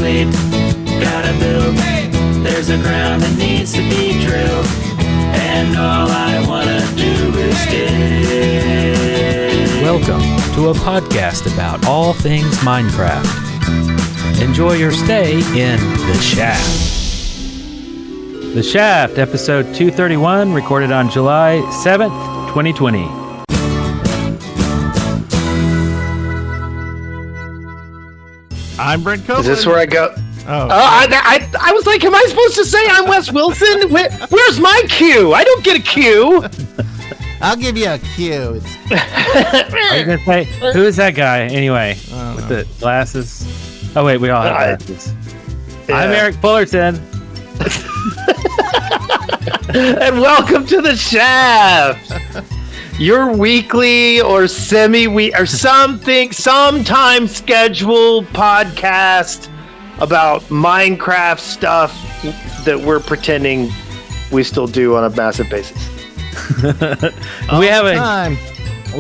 sleep, gotta build. There's a ground that needs to be drilled, and all I wanna do is dig. Welcome to a podcast about all things Minecraft. Enjoy your stay in The Shaft. The Shaft, episode 231, recorded on July 7th, 2020. I'm Brent Copeland. Is this where I go? Oh, I was like, am I supposed to say I'm Wes Wilson? Where's my cue? I don't get a cue. I'll give you a cue. Are you going to say, who is that guy anyway? With the glasses? Oh, wait, we all have glasses. Yeah. I'm Eric Fullerton. And welcome to The Shaft. Your weekly or semi-week or sometimes scheduled podcast about Minecraft stuff that we're pretending we still do on a massive basis. we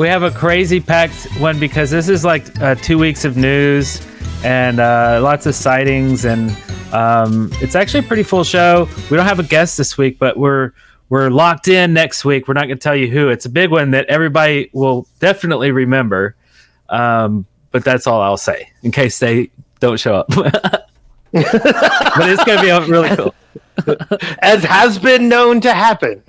have a crazy packed one because this is like 2 weeks of news and lots of sightings, and it's actually a pretty full show. We don't have a guest this week, but we're locked in next week. We're not going to tell you who. It's a big one that everybody will definitely remember, but that's all I'll say in case they don't show up. But it's going to be really cool. As has been known to happen.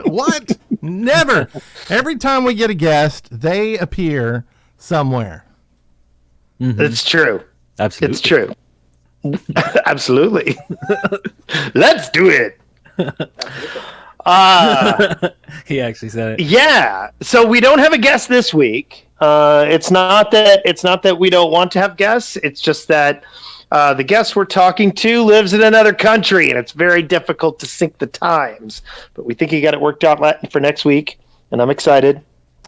What? Never. Every time we get a guest, they appear somewhere. Mm-hmm. It's true. Absolutely. It's true. Absolutely. Let's do it. He actually said it. Yeah. So we don't have a guest this week. It's not that we don't want to have guests. It's just that the guest we're talking to lives in another country, and it's very difficult to sync the times. But we think he got it worked out for next week, and I'm excited.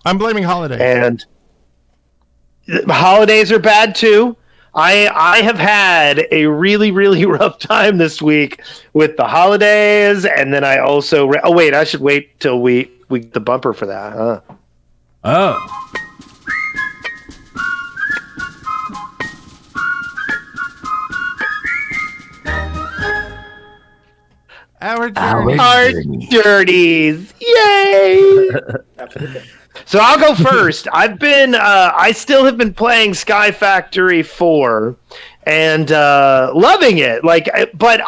I'm blaming holidays. And holidays are bad too. I have had a really, really rough time this week with the holidays, and then I also I should wait till we get the bumper for that, huh? Oh. Our dirties. Yay! So I'll go first. I still have been playing Sky Factory 4 and loving it. But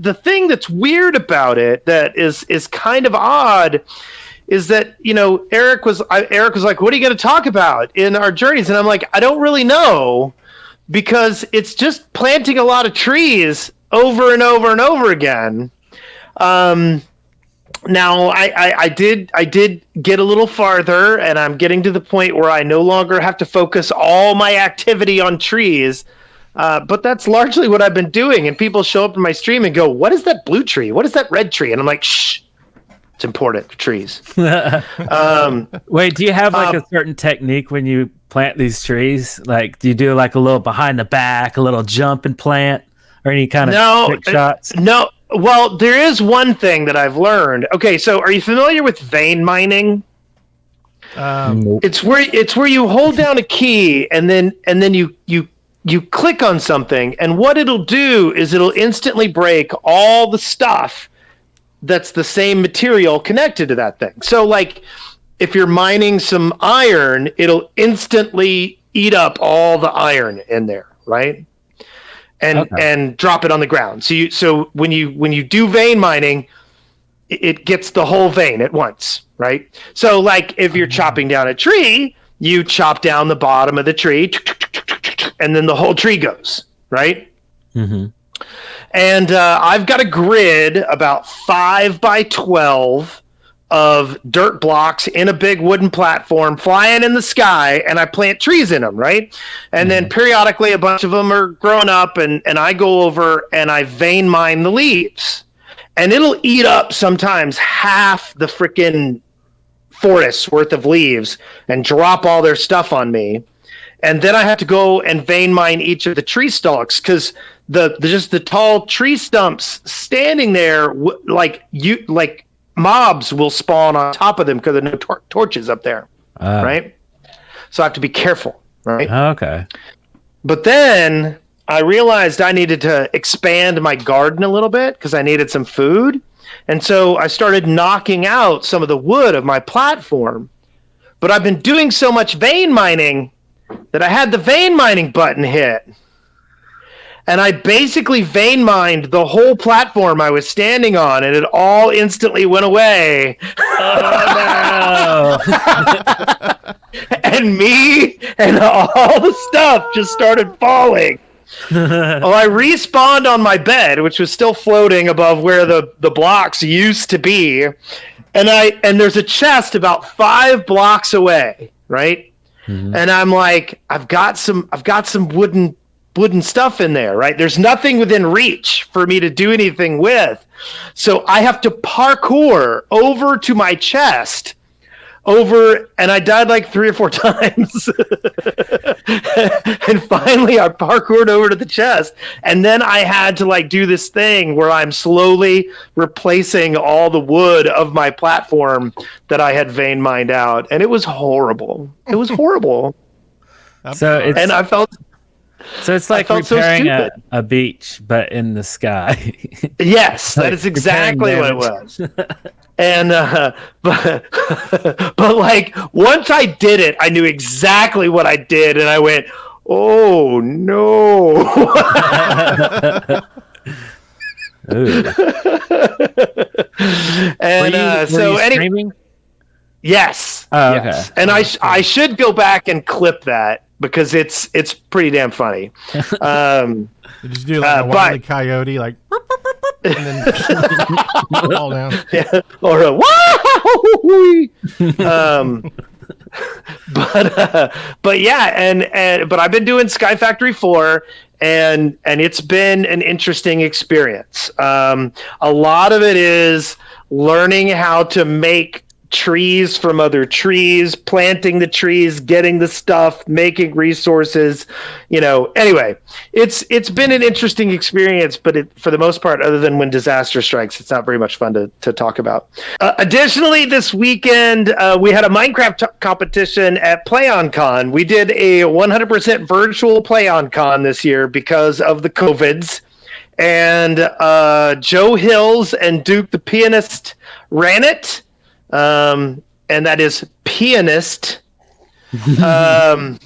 the thing that's weird about it that is kind of odd is that, Eric was like, what are you going to talk about in our journeys? And I'm like, I don't really know, because it's just planting a lot of trees over and over and over again. Now I did get a little farther, and I'm getting to the point where I no longer have to focus all my activity on trees. But that's largely what I've been doing. And people show up in my stream and go, what is that blue tree? What is that red tree? And I'm like, shh, it's important for trees. Wait, do you have a certain technique when you plant these trees? Like, do you do like a little behind the back, a little jump and plant, or any kind of trick shots? No. Well, there is one thing that I've learned. Okay, so are you familiar with vein mining? Nope. It's where you hold down a key and then you click on something, and what it'll do is it'll instantly break all the stuff that's the same material connected to that thing. So like if you're mining some iron, it'll instantly eat up all the iron in there, right? And drop it on the ground. So when you do vein mining, it gets the whole vein at once, right? So like if you're chopping down a tree, you chop down the bottom of the tree, and then the whole tree goes, right? Mm-hmm. And I've got a grid about 5 by 12 of dirt blocks in a big wooden platform flying in the sky, and I plant trees in them, right? And then periodically a bunch of them are growing up, and I go over and I vein mine the leaves. And it'll eat up sometimes half the freaking forest's worth of leaves and drop all their stuff on me. And then I have to go and vein mine each of the tree stalks, because the tall tree stumps standing there, like mobs will spawn on top of them because there are no torches up there, right? So I have to be careful, right? Okay. But then I realized I needed to expand my garden a little bit because I needed some food. And so I started knocking out some of the wood of my platform. But I've been doing so much vein mining that I had the vein mining button hit. And I basically vein mined the whole platform I was standing on, and it all instantly went away. Oh, no. And me and all the stuff just started falling. Well, I respawned on my bed, which was still floating above where the blocks used to be. And there's a chest about 5 blocks away, right? Mm-hmm. And I'm like, I've got some wooden stuff in there, right? There's nothing within reach for me to do anything with. So I have to parkour over to my chest and I died like 3 or 4 times. And finally I parkoured over to the chest, and then I had to like do this thing where I'm slowly replacing all the wood of my platform that I had vein mined out, and it was horrible. It was horrible. So it's like repairing a beach, but in the sky. Yes, that is exactly what it was. And but like once I did it, I knew exactly what I did, and I went, "Oh no!" And so anyway, yes, oh, yes. Okay. And I should go back and clip that because it's pretty damn funny. Just do like a Wile E. Coyote, like, and then fall down. Yeah. Or a but yeah, but I've been doing Sky Factory 4, and it's been an interesting experience. A lot of it is learning how to make trees from other trees, planting the trees, getting the stuff, making resources, anyway, it's been an interesting experience, but for the most part, other than when disaster strikes, it's not very much fun to talk about. Additionally, this weekend, we had a Minecraft competition at PlayOnCon. We did a 100% virtual PlayOnCon this year because of the COVIDs. And Joe Hills and Duke the Pianist ran it. And that is pianist. Hey,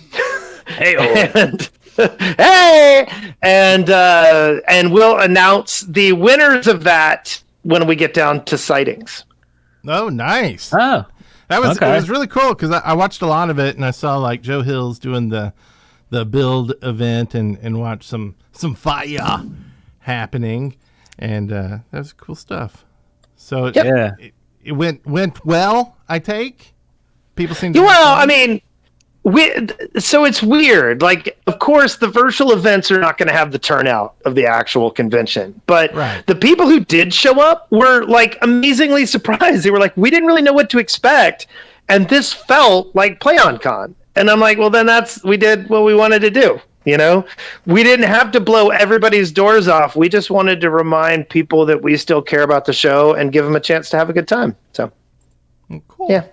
and we'll announce the winners of that when we get down to sightings. Oh, nice. Oh, that was okay. It was really cool because I watched a lot of it, and I saw like Joe Hills doing the build event and watched some fire happening, and that was cool stuff. So yeah. It went well, I take. People seem to I mean, so it's weird. Like, of course, the virtual events are not going to have the turnout of the actual convention. But The people who did show up were, like, amazingly surprised. They were like, we didn't really know what to expect. And this felt like PlayOnCon. And I'm like, well, then we did what we wanted to do. We didn't have to blow everybody's doors off. We just wanted to remind people that we still care about the show and give them a chance to have a good time. So, cool. Yeah.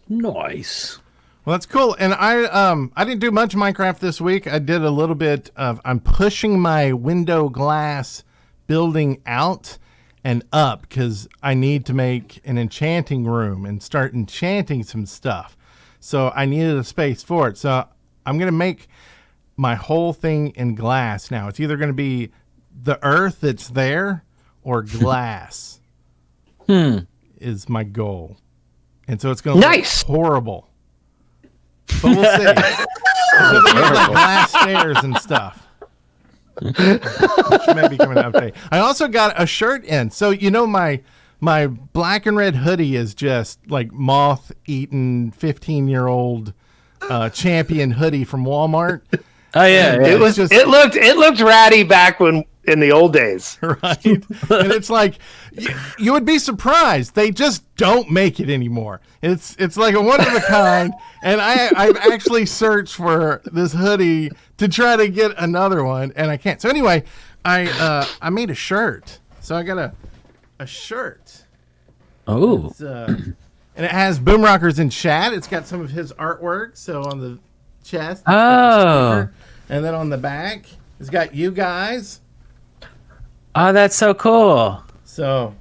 Nice. Well, that's cool. And I didn't do much Minecraft this week. I did a little bit of, I'm pushing my window glass building out and up because I need to make an enchanting room and start enchanting some stuff. So I needed a space for it. So I'm going to make my whole thing in glass now. It's either going to be the earth that's there or glass is my goal. And so it's going to look horrible. But we'll see. So they make like glass stairs and stuff. Which may be coming an update. I also got a shirt in. So my black and red hoodie is just like moth-eaten 15-year-old champion hoodie from Walmart. Oh yeah. It looked ratty back when in the old days, right? And it's like you would be surprised they just don't make it anymore. It's like a one of a kind, and I've actually searched for this hoodie to try to get another one, and I can't. So anyway, I made a shirt. So I got a shirt. Oh. And it has Boom Rockers in chat. It's got some of his artwork. So on the chest. Oh. And then on the back, it's got you guys. Oh, that's so cool. So,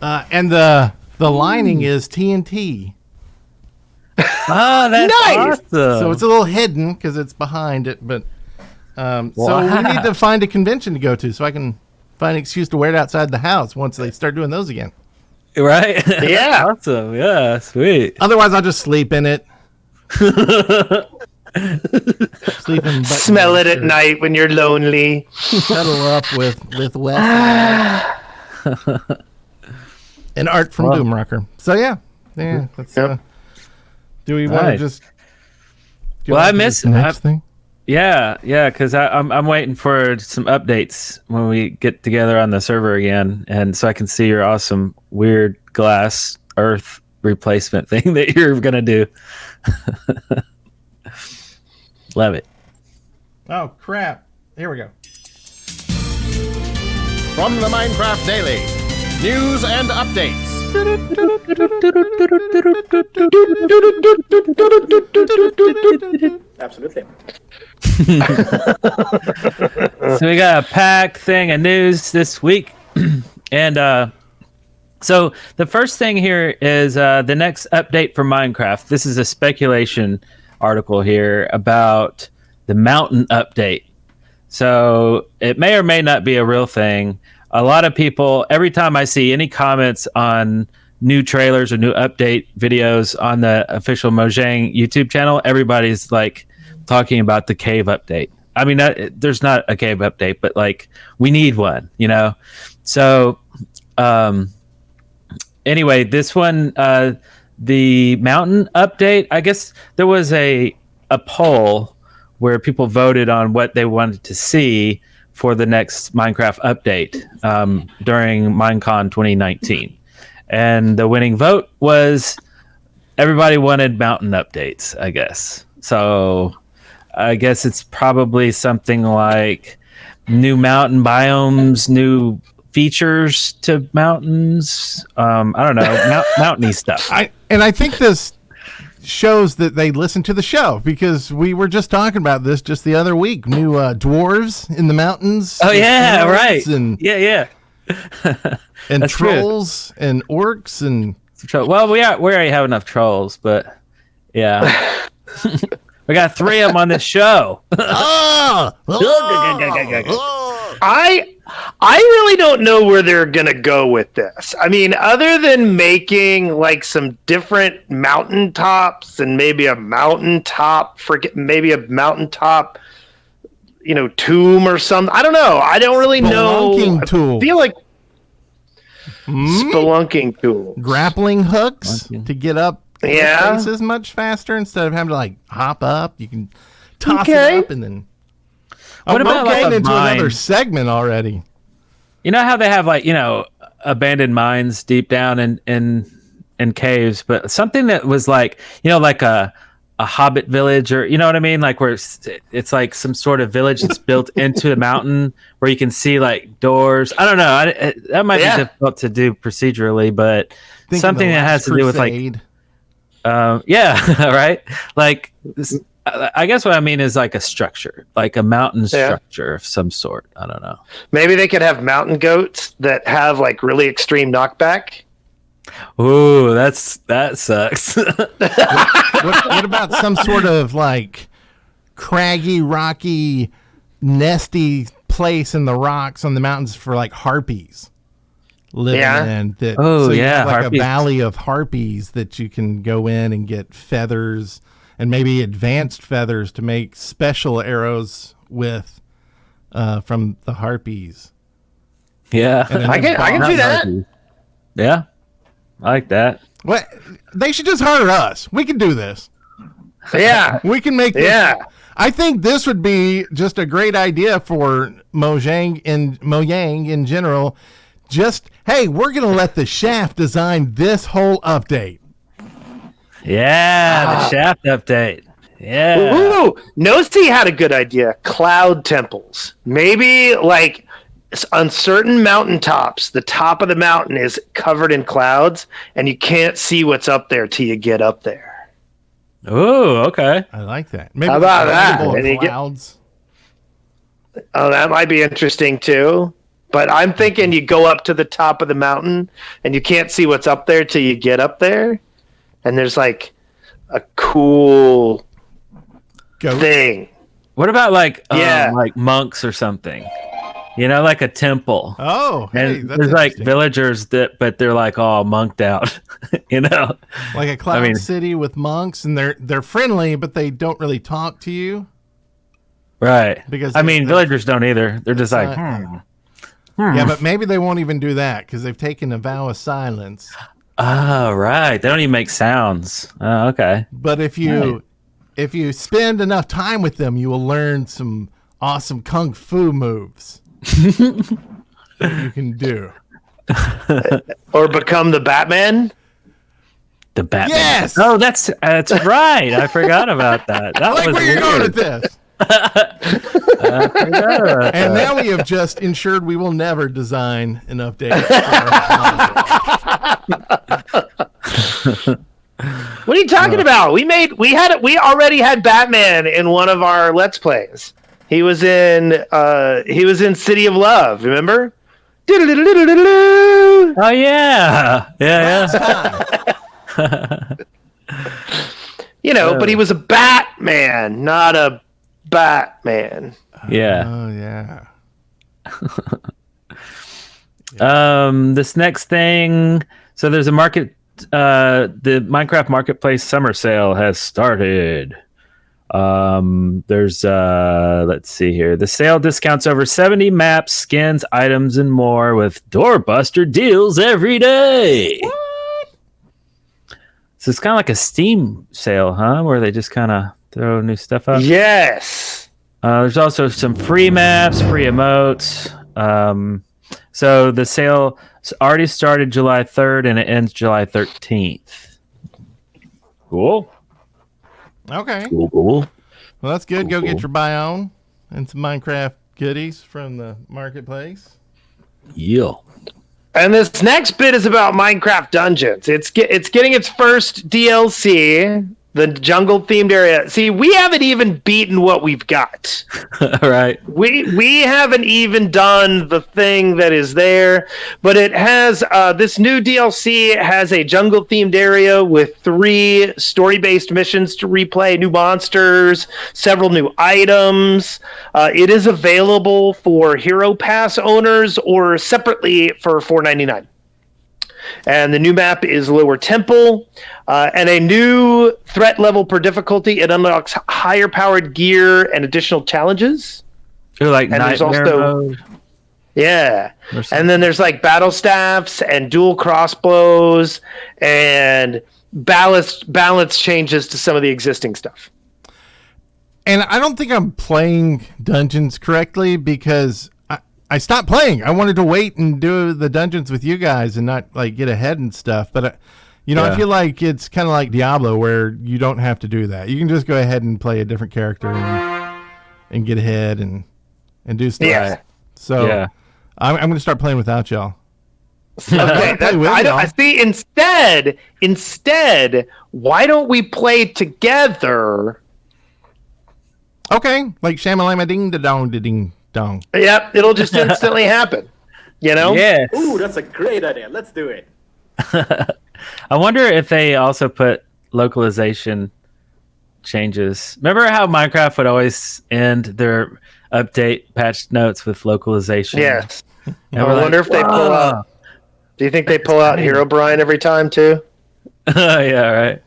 and the lining is TNT. Oh, that's Nice. awesome. So it's a little hidden because it's behind it, but so we need to find a convention to go to so I can find an excuse to wear it outside the house once they start doing those again. Right? Yeah. Awesome. Yeah, sweet. Otherwise, I'll just sleep in it. Sleep in Smell it at night when you're lonely. Cuddle up with Wes and Art from Boomrocker. So yeah, that's. Do we want to just? Well, I miss the next thing. Yeah, because I'm waiting for some updates when we get together on the server again, and so I can see your awesome weird glass Earth replacement thing that you're gonna do. Love it. Oh crap! Here we go. From the Minecraft Daily, news and updates. Absolutely. So we got a packed thing of news this week, and so the first thing here is the next update for Minecraft. This is a speculation article here about the mountain update. So it may or may not be a real thing. A lot of people, every time I see any comments on new trailers or new update videos on the official Mojang YouTube channel, everybody's like talking about the cave update. I mean, there's not a cave update, but like we need one, you know? So anyway, this one, the mountain update, I guess there was a poll where people voted on what they wanted to see for the next Minecraft update during Minecon 2019. And the winning vote was everybody wanted mountain updates, I guess. So I guess it's probably something like new mountain biomes, new features to mountains. I don't know, mountainy stuff. I think this shows that they listen to the show because we were just talking about this just the other week. New dwarves in the mountains. Oh yeah, right. And yeah. And That's trolls and orcs and well, we already have enough trolls, but yeah, we got 3 of them on this show. I really don't know where they're gonna go with this. I mean, other than making like some different mountaintops and maybe a mountaintop, tomb or something. I don't know. I don't really know. Spelunking tool. I feel like spelunking tool, grappling hooks to get up Yeah. places much faster instead of having to like hop up. You can toss Okay. it up and then. What about we're like getting a into mine? another segment already? You know how they have like, abandoned mines deep down in caves, but something that was like, like a hobbit village, or you know what I mean, like where it's like some sort of village that's built into the mountain where you can see like doors. I don't know. That might be difficult to do procedurally, but Think something of the that has Last to do with like, Crusade. right? Like I guess what I mean is like a structure, like a mountain structure of some sort. I don't know. Maybe they could have mountain goats that have like really extreme knockback. Ooh, that sucks. What about some sort of like craggy, rocky, nesty place in the rocks on the mountains for like harpies living in? That, Oh, you yeah, have like harpies. a valley of harpies that you can go in and get feathers and maybe advanced feathers to make special arrows with from the harpies. Yeah, And then I can see that. Yeah, I like that. What? They should just hire us. We can do this. Yeah. We can make this. Yeah. I think this would be just a great idea for Mojang in general. Just, hey, we're going to let the Shaft design this whole update. Yeah, the shaft update. Yeah. Ooh, Nosy had a good idea. Cloud temples. Maybe like on certain mountaintops, the top of the mountain is covered in clouds and you can't see what's up there till you get up there. Oh, okay. I like that. Maybe How about like a that? rainbow of And you get- clouds. Oh, that might be interesting too. But I'm thinking you go up to the top of the mountain and you can't see what's up there till you get up there. And there's like a cool thing. What about like monks or something? Like a temple. Oh, hey, and there's like villagers but they're like all monked out. Like a cloud city with monks, and they're friendly, but they don't really talk to you. Right. Because villagers don't either. They're just like, Yeah, but maybe they won't even do that because they've taken a vow of silence. Oh, right. They don't even make sounds. Oh, okay. But if you spend enough time with them, you will learn some awesome kung fu moves that you can do. Or become the Batman. The Batman. Yes. Oh, that's right. I forgot about that. That was where you're going with this. And now we have just ensured we will never design an update. What are you talking about? We already had Batman in one of our Let's Plays. He was in City of Love, remember? Oh yeah. But he was a Batman, not a Batman. Yeah. Oh yeah. This next thing. So there's a market. The Minecraft Marketplace summer sale has started. There's let's see here. The sale discounts over 70 maps, skins, items, and more with doorbuster deals every day. What? So it's kind of like a Steam sale, huh? Where they just kind of throw new stuff up. Yes. There's also some free maps, free emotes. So the sale already started July 3rd and it ends July 13th. Cool. Okay. Cool. Well, that's good. Go get your biome and some Minecraft goodies from the marketplace. Yeah. And this next bit is about Minecraft Dungeons. It's getting its first DLC, the jungle themed area. See, we haven't even beaten what we've got. Right. We haven't even done the thing that is there, but it has this new DLC has a jungle themed area with 3 story-based missions to replay, new monsters, several new items. It is available for Hero Pass owners or separately for $4.99. And the new map is Lower Temple, and a new threat level per difficulty. It unlocks higher powered gear and additional challenges. Like and there's also mode. Yeah. And then there's like battle staffs and dual crossbows and balance changes to some of the existing stuff. And I don't think I'm playing dungeons correctly because I stopped playing. I wanted to wait and do the dungeons with you guys and not like get ahead and stuff. But I feel like it's kind of like Diablo where you don't have to do that. You can just go ahead and play a different character and get ahead and do stuff. Yeah. So I'm going to start playing without y'all. Okay, I see. Instead, why don't we play together? Okay, like shamalama ding da dong da ding dong. Yep, it'll just instantly happen. Yeah. Ooh, that's a great idea. Let's do it. I wonder if they also put localization changes. Remember how Minecraft would always end their update patch notes with localization? Yes. I wonder if they pull out. Do you think they pull out Herobrine every time too? Yeah, right.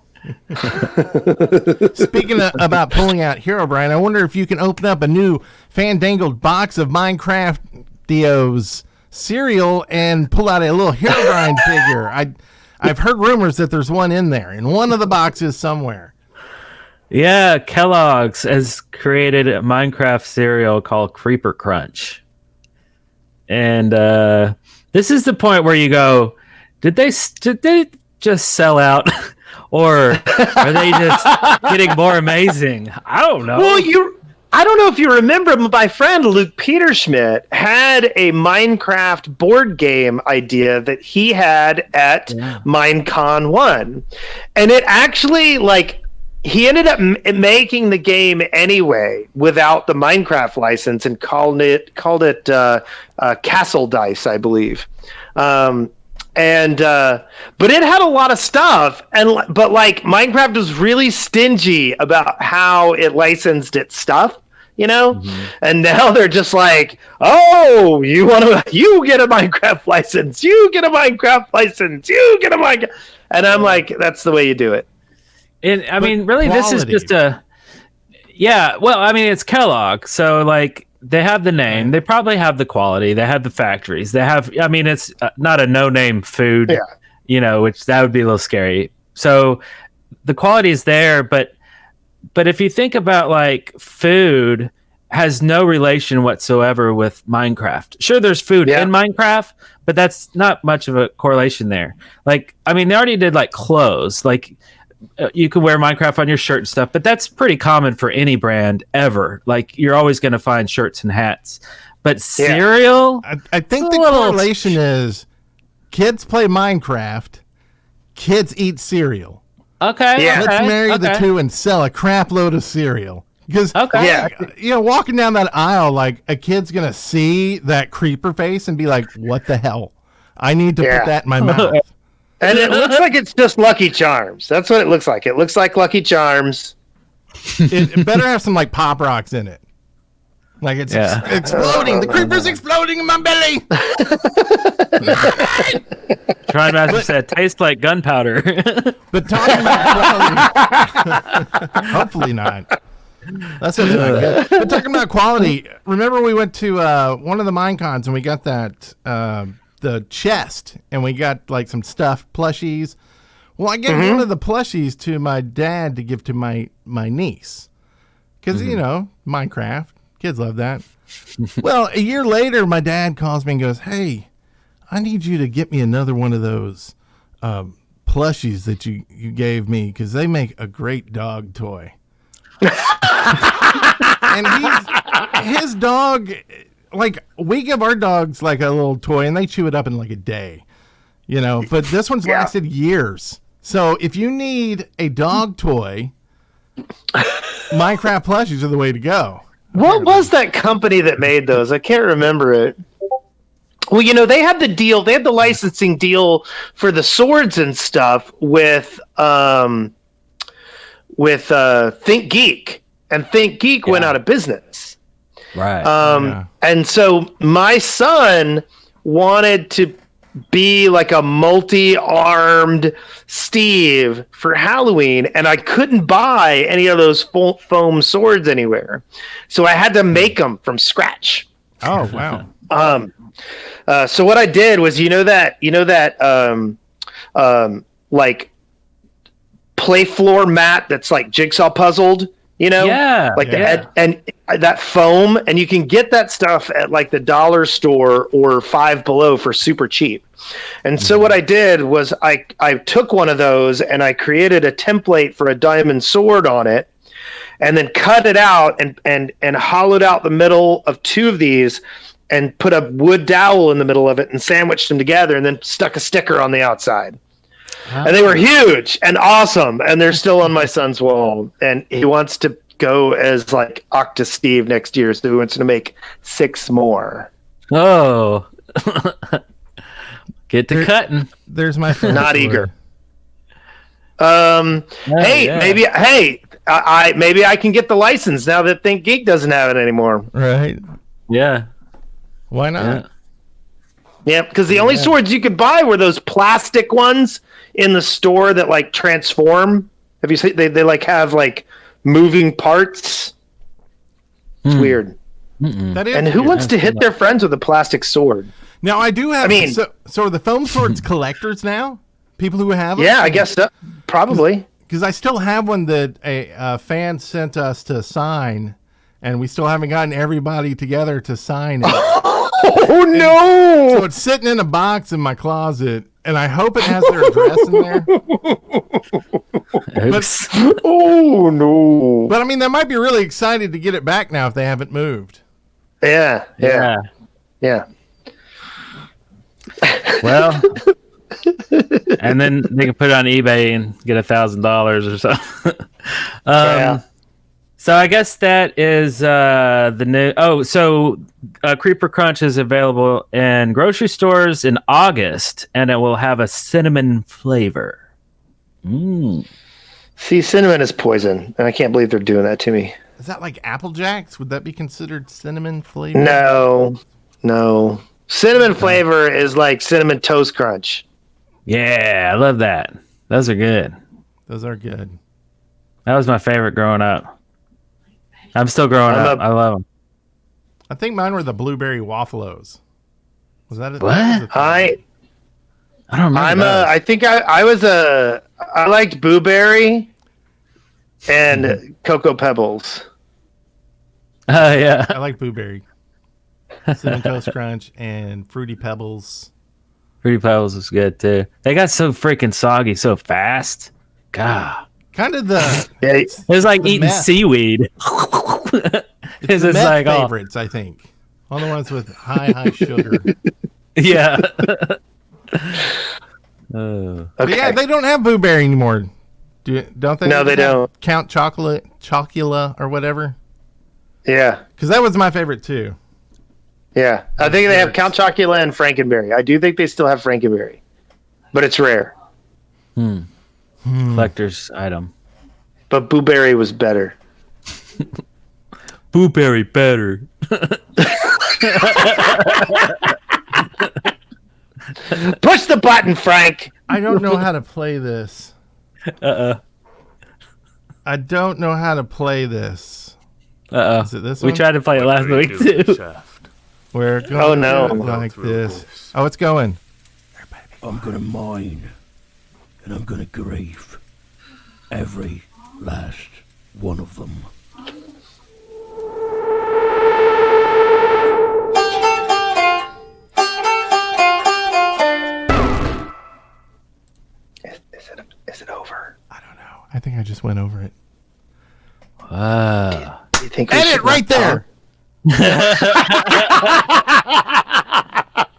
Speaking about pulling out Herobrine, I wonder if you can open up a new fandangled box of Minecraft Dio's cereal and pull out a little Herobrine figure. I've heard rumors that there's one in there, in one of the boxes somewhere. Yeah, Kellogg's has created a Minecraft cereal called Creeper Crunch. And this is the point where you go, did they just sell out? Or are they just getting more amazing? I don't know. Well, I don't know if you remember, my friend Luke Peterschmidt had a Minecraft board game idea that he had at Minecon 1. And it actually, he ended up making the game anyway without the Minecraft license and called it Castle Dice, I believe. But it had a lot of stuff, but like Minecraft was really stingy about how it licensed its stuff, you know. Mm-hmm. And now they're just like, oh, you get a Minecraft license, you get a Minecraft license, you get a Minecraft, and I'm like, that's the way you do it. And I mean, really, quality. This is just well, I mean, it's Kellogg, so like they have the name, they probably have the quality, they have the factories, they have. I mean, it's not a no-name food, you know, which that would be a little scary. So the quality is there, but if you think about like food has no relation whatsoever with Minecraft. Sure, there's food in Minecraft, but that's not much of a correlation there. Like, I mean, they already did like clothes, like. You could wear Minecraft on your shirt and stuff, but that's pretty common for any brand ever. Like, you're always going to find shirts and hats. But cereal? I think the correlation is kids play Minecraft, kids eat cereal. Okay. Yeah. Let's marry the two and sell a crap load of cereal. Because, you know, walking down that aisle, like, a kid's going to see that creeper face and be like, what the hell? I need to put that in my mouth. And it looks like it's just Lucky Charms. That's what it looks like. It looks like Lucky Charms. It better have some like Pop Rocks in it. Like it's exploding. The creeper's exploding in my belly. Trying Master said, tastes like gunpowder. But talking about quality, hopefully not. That's not good. But talking about quality, remember we went to one of the Minecons and we got that the chest, and we got like some stuffed plushies. Well, I gave one of the plushies to my dad to give to my niece because you know, Minecraft, kids love that. Well, a year later, my dad calls me and goes, "Hey, I need you to get me another one of those plushies that you gave me because they make a great dog toy." And his dog. Like, we give our dogs like a little toy and they chew it up in like a day, you know, but this one's lasted years. So if you need a dog toy, Minecraft plushies are the way to go. What was that company that made those? I can't remember it. Well, you know, they had the licensing deal for the swords and stuff with Think Geek, and Think Geek went out of business. Right. And so my son wanted to be like a multi-armed Steve for Halloween, and I couldn't buy any of those foam swords anywhere. So I had to make them from scratch. Oh, wow. So what I did was, you know that like play floor mat that's like jigsaw puzzled, you know, like the head and that foam, and you can get that stuff at like the dollar store or Five Below for super cheap. And so what I did was I took one of those and I created a template for a diamond sword on it, and then cut it out and hollowed out the middle of two of these and put a wood dowel in the middle of it and sandwiched them together and then stuck a sticker on the outside. And they were huge and awesome, and they're still on my son's wall. And he wants to go as like Octa Steve next year, so he wants to make 6 more. Oh, get to cutting. There's my phone. Not eager. Maybe I can get the license now that Think Geek doesn't have it anymore. Right? Yeah. Why not? Yeah, because the only swords you could buy were those plastic ones in the store that like transform. Have you seen? They like have like moving parts. It's weird. That is and who wants to hit their friends with a plastic sword? Now I do have. I mean, so are the foam swords collectors now? People who have them? Yeah, I guess so. Probably. Because I still have one that a fan sent us to sign, and we still haven't gotten everybody together to sign it. Oh no! So it's sitting in a box in my closet, and I hope it has their address in there. But, oh no! But I mean, they might be really excited to get it back now if they haven't moved. Yeah. Well, And then they can put it on eBay and get $1,000 or something. Yeah. So I guess that is the new. Oh, so Creeper Crunch is available in grocery stores in August, and it will have a cinnamon flavor. See, cinnamon is poison, and I can't believe they're doing that to me. Is that like Apple Jacks? Would that be considered cinnamon flavor? No. Cinnamon flavor is like Cinnamon Toast Crunch. Yeah, I love that. Those are good. Those are good. That was my favorite growing up. I'm still growing up. I love them. I think mine were the blueberry wafflos. Was that it? What? I don't remember. I liked Blueberry and Cocoa Pebbles. Oh, yeah. I like blueberry. Cinnamon Toast Crunch and Fruity Pebbles. Fruity Pebbles was good, too. They got so freaking soggy so fast. God. Kind of the... Yeah, It was like eating meth. seaweed. It's the just meth like, oh. favorites, I think. All the ones with high sugar. Yeah. But yeah, they don't have blueberry anymore. Don't they? No, they don't. Count Chocula or whatever. Yeah. Because that was my favorite too. Yeah. I think they have Count Chocula and Frankenberry. I do think they still have Frankenberry, but it's rare. Collector's item. But Blueberry was better. Blueberry better. Push the button, Frank. I don't know how to play this. I don't know how to play this. Is it this We one? tried to play it last week, too. We're going Oh, no. to do it like this. Oh, it's going. I'm gonna mine, and I'm gonna grieve every last one of them. Is it over? I don't know. I think I just went over it. Wow. You think we Edit should right not there.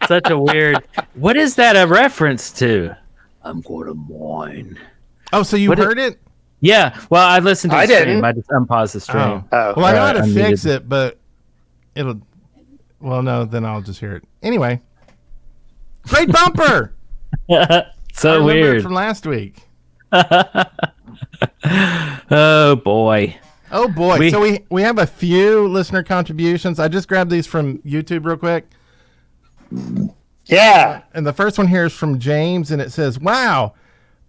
Such a weird. What is that a reference to? I'm gonna mine. Oh, so you What heard it? Yeah. Well, I listened to the I stream. didn't. I just unpaused the stream. Oh. Oh. Well, I know how Right, to I fix muted. it, but it'll... Well, no, then I'll just hear it. Anyway. Great bumper! I So remember it weird. from last week. Oh boy. Oh, boy. We- So we have a few listener contributions. I just grabbed these from YouTube real quick. Yeah. And the first one here is from James, and it says, wow,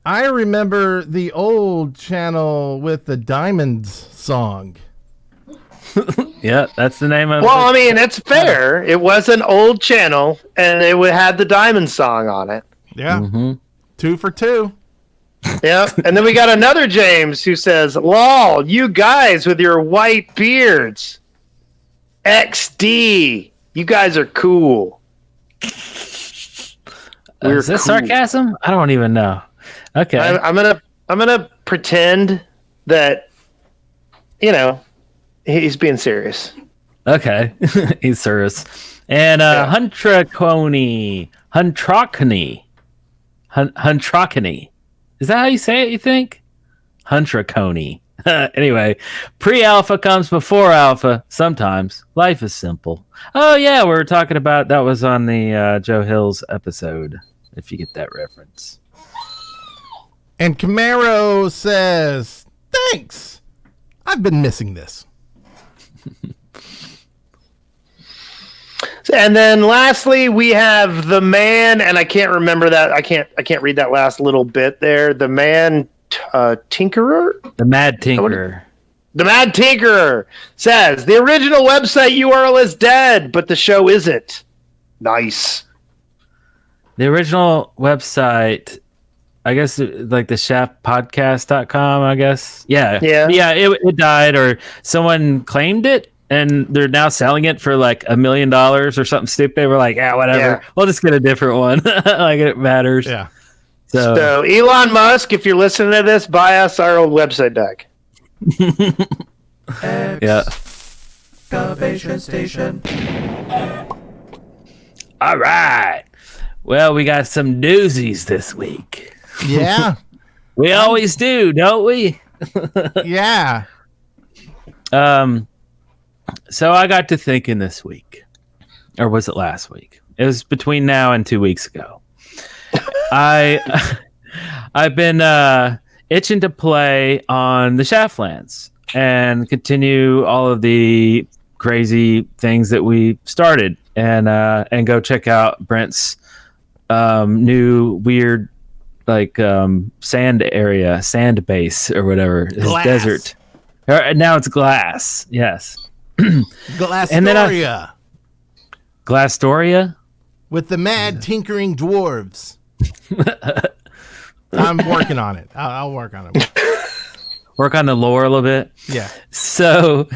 I remember the old channel with the Diamonds song. Yeah, that's the name of Well, it. I mean, it's fair. It was an old channel, and it had the Diamond song on it. Yeah. Mm-hmm. 2 for 2. Yep. And then we got another James who says, lol, you guys with your white beards. XD. You guys are cool. We're Is this cool. sarcasm? I don't even know. Okay. I'm gonna pretend that, he's being serious. Okay. He's serious. And Huntracony. Is that how you say it, you think? Huntracony. Anyway, pre-alpha comes before alpha. Sometimes. Life is simple. Oh, yeah, we were talking about... That was on the Joe Hills episode, if you get that reference. And Camaro says, thanks. I've been missing this. And then lastly, we have the man, and I can't remember that. I can't read that last little bit there. The man Tinkerer? The Mad Tinkerer. The Mad Tinkerer says, the original website URL is dead, but the show isn't. Nice. The original website, I guess, like the shaftpodcast.com, I guess. Yeah. Yeah. It died, or someone claimed it, and they're now selling it for like $1 million or something stupid. They were like, whatever. Yeah. We'll just get a different one. Like it matters. Yeah. So Elon Musk, if you're listening to this, buy us our old website deck. Yeah. Excavation station. All right. Well, we got some doozies this week. Yeah. We always do, don't we? Yeah. So I got to thinking this week, or was it last week? It was between now and 2 weeks ago. I've been itching to play on the Shaftlands and continue all of the crazy things that we started, and go check out Brent's new weird sand base or whatever, his desert. Now it's glass. Yes. Glasstoria. Glasstoria? With the mad tinkering dwarves. I'm working on it. I'll work on it. Work on the lore a little bit. Yeah. So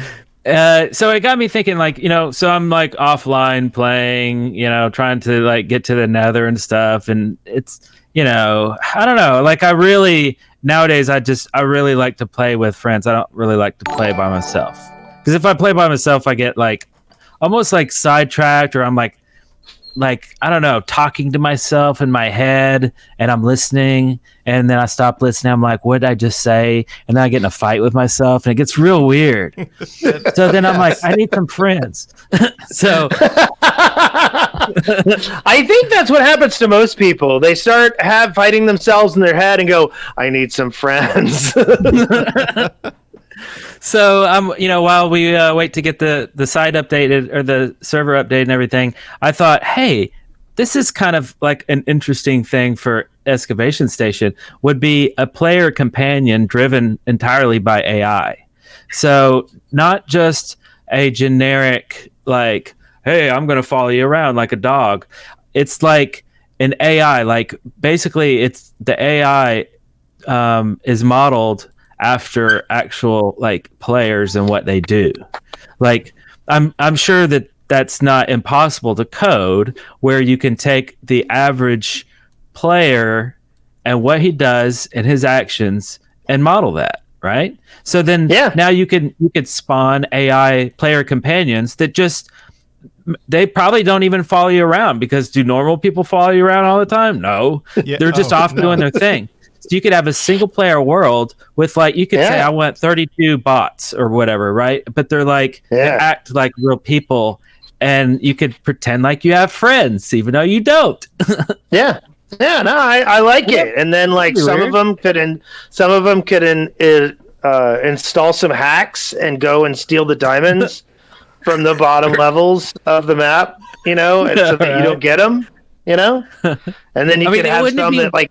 it got me thinking, so I'm offline playing, trying to get to the nether and stuff. And it's, I don't know, nowadays I really like to play with friends. I don't really like to play by myself. Because if I play by myself, I get almost sidetracked, or I'm I don't know, talking to myself in my head, and I'm listening, and then I stop listening. I'm like, what did I just say? And then I get in a fight with myself, and it gets real weird. So then I'm like, I need some friends. So I think that's what happens to most people. They start fighting themselves in their head and go, I need some friends. So while we wait to get the site updated, or the server update and everything, I thought, hey, this is kind of an interesting thing for Excavation Station, would be a player companion driven entirely by AI. So not just a generic hey, I'm going to follow you around like a dog. It's like an AI, basically it's the AI is modeled after actual players and what they do. I'm sure that's not impossible to code, where you can take the average player and what he does and his actions and model that, right? So then now you could spawn AI player companions that they probably don't even follow you around, because do normal people follow you around all the time? No. Yeah. They're just off doing their thing. So you could have a single player world with you could say I want 32 bots or whatever, right? But they're they act like real people, and you could pretend like you have friends even though you don't. Yeah. Yeah, no, I like it. And then some of them could install some hacks and go and steal the diamonds from the bottom levels of the map, and so that you don't get them, and then you could have some that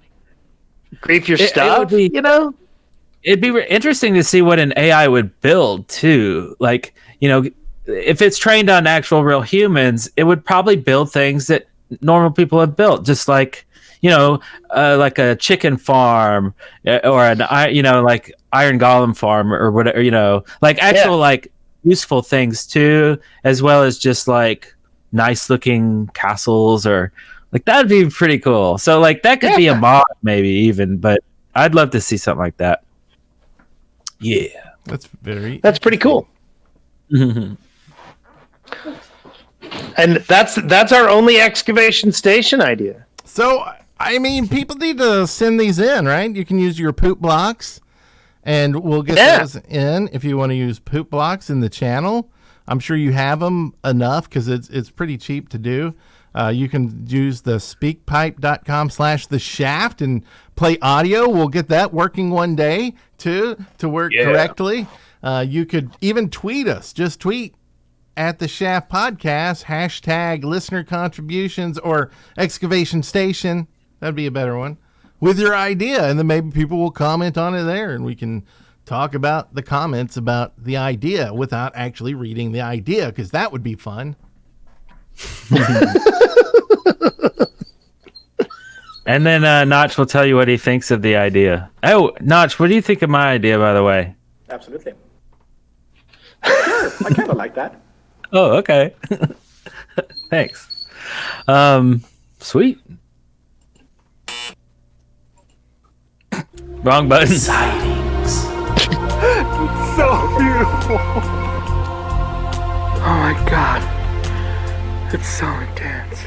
grief your stuff, It'd be interesting to see what an AI would build too. If it's trained on actual real humans, it would probably build things that normal people have built, just like a chicken farm, or an iron golem farm, or whatever, actual useful things too, as well as just nice looking castles, or that'd be pretty cool. So that could be a mod, maybe even, but I'd love to see something like that. Yeah, that's pretty cool. And that's our only Excavation Station idea. So people need to send these in, right? You can use your poop blocks, and we'll get those in if you want to use poop blocks in the channel. I'm sure you have them enough, because it's pretty cheap to do. You can use the speakpipe.com/theshaft and play audio. We'll get that working one day too, to work correctly. You could even tweet us. Just tweet at the Shaft Podcast, hashtag listener contributions or Excavation Station. That'd be a better one, with your idea. And then maybe people will comment on it there, and we can talk about the comments about the idea without actually reading the idea, because that would be fun. And then Notch will tell you what he thinks of the idea. Oh, Notch, what do you think of my idea, by the way? Absolutely. Sure, I kind of like that. Oh, okay. Thanks. Sweet. Wrong button. Sightings. It's so beautiful. Oh my god. It's so intense.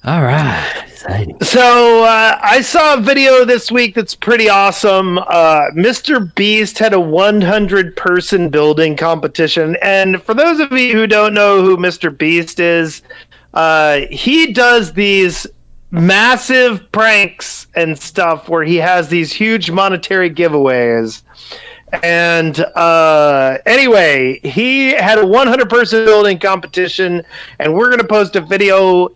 All right. Exciting. So I saw a video this week that's pretty awesome. Mr. Beast had a 100-person building competition, and for those of you who don't know who Mr. Beast is, he does these massive pranks and stuff where he has these huge monetary giveaways. And anyway, he had a 100-person building competition, and we're going to post a video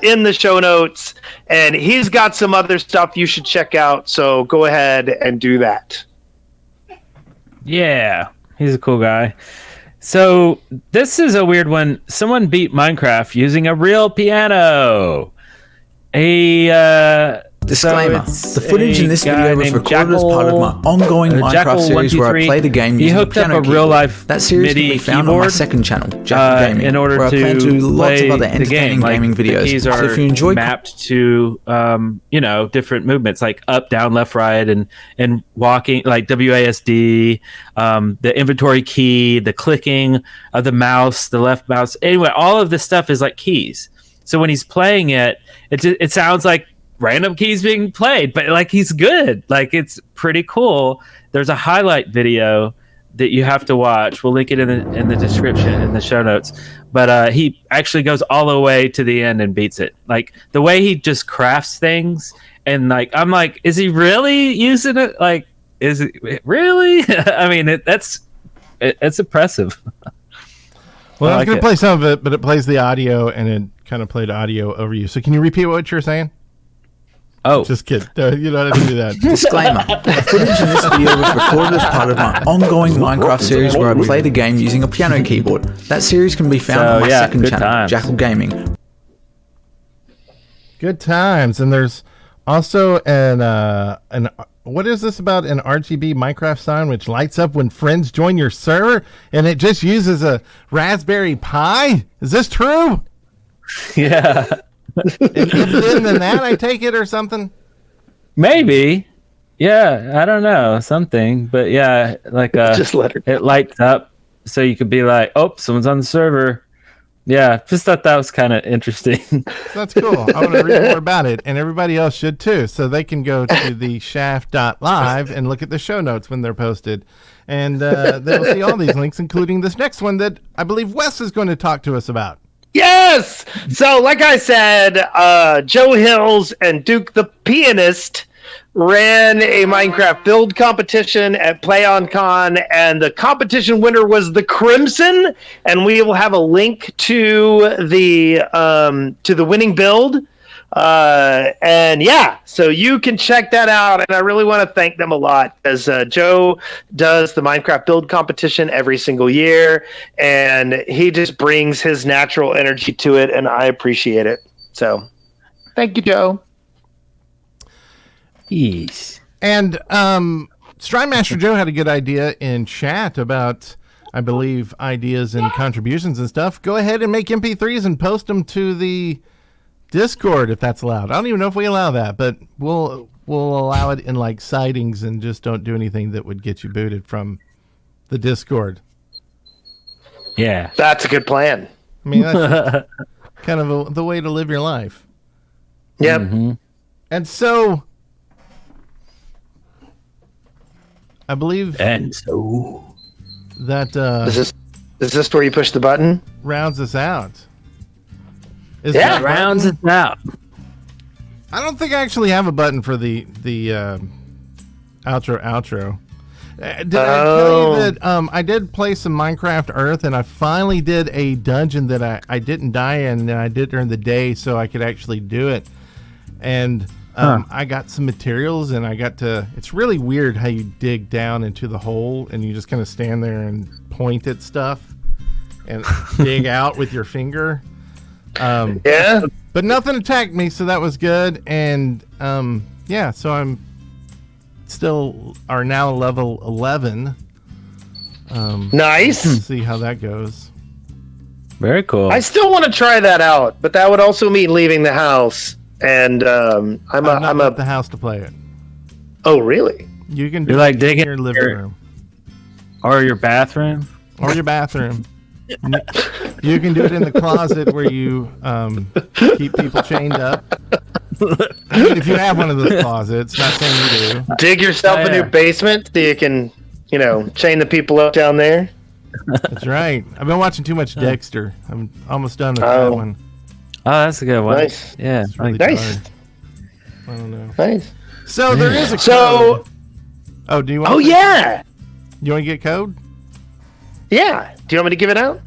in the show notes, and he's got some other stuff you should check out, so go ahead and do that. Yeah, he's a cool guy. So this is a weird one. Someone beat Minecraft using a real piano. Disclaimer: the footage in this video was recorded as part of my ongoing Minecraft series where I play the game using a piano keyboard. That series can be found on my second channel, Jackal Gaming, in order where I plan to do lots of other entertaining gaming videos. The keys so are if you enjoy mapped to different movements like up, down, left, right, and walking, like WASD, the inventory key, the clicking of the mouse, the left mouse. Anyway, all of this stuff is like keys. So when he's playing it, it sounds like random keys being played, but like he's good. Like it's pretty cool. There's a highlight video that you have to watch. We'll link it in the description in the show notes. But he actually goes all the way to the end and beats it. Like the way he just crafts things, and like I'm like, is he really using it? Like, is it really? I mean, it's impressive. Well, I was going to play some of it, but it plays the audio, and it kind of played audio over you. So can you repeat what you're saying? Oh. Just kidding. You don't have to do that. Disclaimer: the footage in this video was recorded as part of my ongoing Minecraft series where I play the game using a piano keyboard. That series can be found on my second channel, Jackal Gaming. Good times. And there's also an what is this about? An RGB Minecraft sign which lights up when friends join your server, and it just uses a Raspberry Pi? Is this true? Yeah. If then that, I take it, or something. Maybe. Yeah, I don't know, something, but yeah, like Just let her. It lights up so you could be like, oh, someone's on the server. Yeah, just thought that was kind of interesting. That's cool. I want to read more about it, and everybody else should too, so they can go to the shaft.live and look at the show notes when they're posted, and they'll see all these links, including this next one that I believe Wes is going to talk to us about. Yes! So, like I said, Joe Hills and Duke the Pianist ran a Minecraft build competition at PlayOnCon, and the competition winner was the Crimson, and we will have a link to the winning build. And yeah, so you can check that out, and I really want to thank them a lot, as Joe does the Minecraft build competition every single year, and he just brings his natural energy to it, and I appreciate it. So thank you, Joe. Yes. And Strymemaster Joe had a good idea in chat about, I believe, ideas and contributions and stuff. Go ahead and make MP3s and post them to the Discord if that's allowed. I don't even know if we allow that, but we'll allow it in like Sightings, and just don't do anything that would get you booted from the Discord. Yeah. That's a good plan. I mean, that's kind of the way to live your life. Yep. Mm-hmm. And so I believe And so that Is this where you push the button? rounds us out. Is Yeah. there a rounds button? it out. I don't think I actually have a button for the outro. Did I tell you that I did play some Minecraft Earth, and I finally did a dungeon that I didn't die in, and I did during the day so I could actually do it. And I got some materials, and I got to... It's really weird how you dig down into the hole, and you just kind of stand there and point at stuff and dig out with your finger. Yeah. But nothing attacked me, so that was good. And yeah, so I'm now level 11. Nice. See how that goes. Very cool. I still want to try that out, but that would also mean leaving the house. And I'm at the house to play it. Oh, really? You can do You're like it in digging your living room or your bathroom. or your bathroom. You can do it in the closet where you keep people chained up. I mean, if you have one of those closets, not saying you do. Dig yourself a new basement so you can, chain the people up down there. That's right. I've been watching too much Dexter. I'm almost done with that one. Oh, that's a good one. Nice. Yeah. Really nice. hard. I don't know. Nice. So there is a code. Oh, do you want? Oh yeah. You want to get code? Yeah. Do you want me to give it out?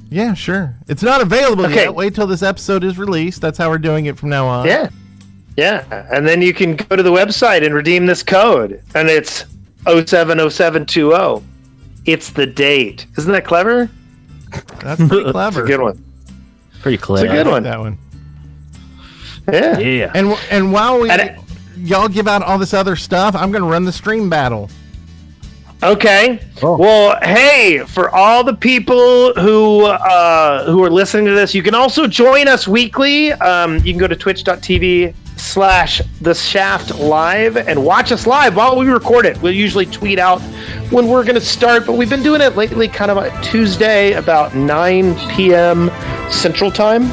Yeah, sure. It's not available yet. Wait till this episode is released. That's how we're doing it from now on. Yeah. Yeah. And then you can go to the website and redeem this code. And it's 070720. It's the date. Isn't that clever? That's pretty clever. It's a good one. Pretty clever. It's a good one. That one. Yeah. Yeah. And while y'all give out all this other stuff, I'm going to run the stream battle. Okay. Oh. Well, hey, for all the people who are listening to this, you can also join us weekly. You can go to twitch.tv/The Shaft Live and watch us live while we record it. We'll usually tweet out when we're going to start, but we've been doing it lately kind of on Tuesday about 9 p.m. Central Time.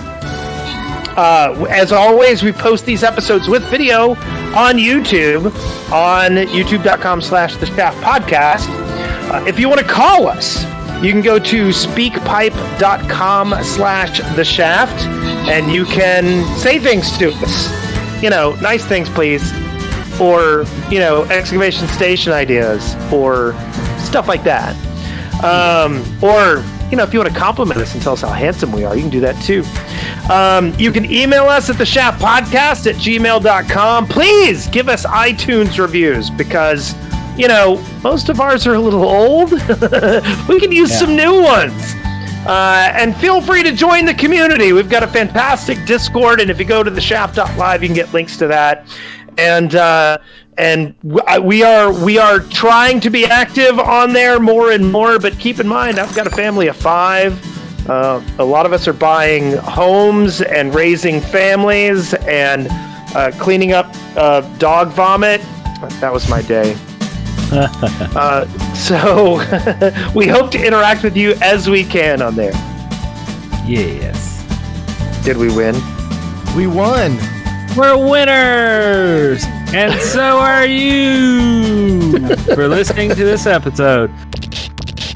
As always, we post these episodes with video on YouTube, on youtube.com/The Shaft Podcast. If you want to call us, you can go to speakpipe.com/The Shaft, and you can say things to us. Nice things, please. Or, excavation station ideas, or stuff like that. Or, if you want to compliment us and tell us how handsome we are, you can do that too. You can email us at theshaftpodcast@gmail.com. Please give us iTunes reviews because, most of ours are a little old. We can use some new ones. And feel free to join the community. We've got a fantastic Discord, and if you go to theshaft.live, you can get links to that. And we are trying to be active on there more and more, but keep in mind, I've got a family of 5. A lot of us are buying homes and raising families and cleaning up dog vomit. That was my day. So we hope to interact with you as we can on there. Yes. Did we win? We won. We're winners! And so are you for listening to this episode.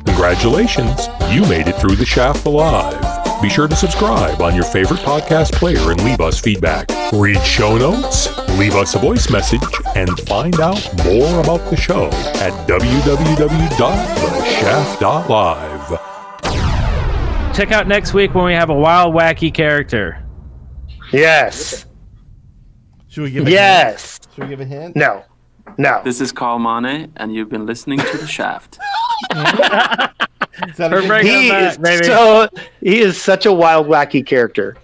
Congratulations, you made it through The Shaft alive. Be sure to subscribe on your favorite podcast player and leave us feedback. Read show notes, leave us a voice message, and find out more about the show at www.theshaft.live. Check out next week when we have a wild, wacky character. Yes. Should we give a hint? Should we give a hint? No. This is Carl Mane, and you've been listening to The Shaft. He is such a wild, wacky character.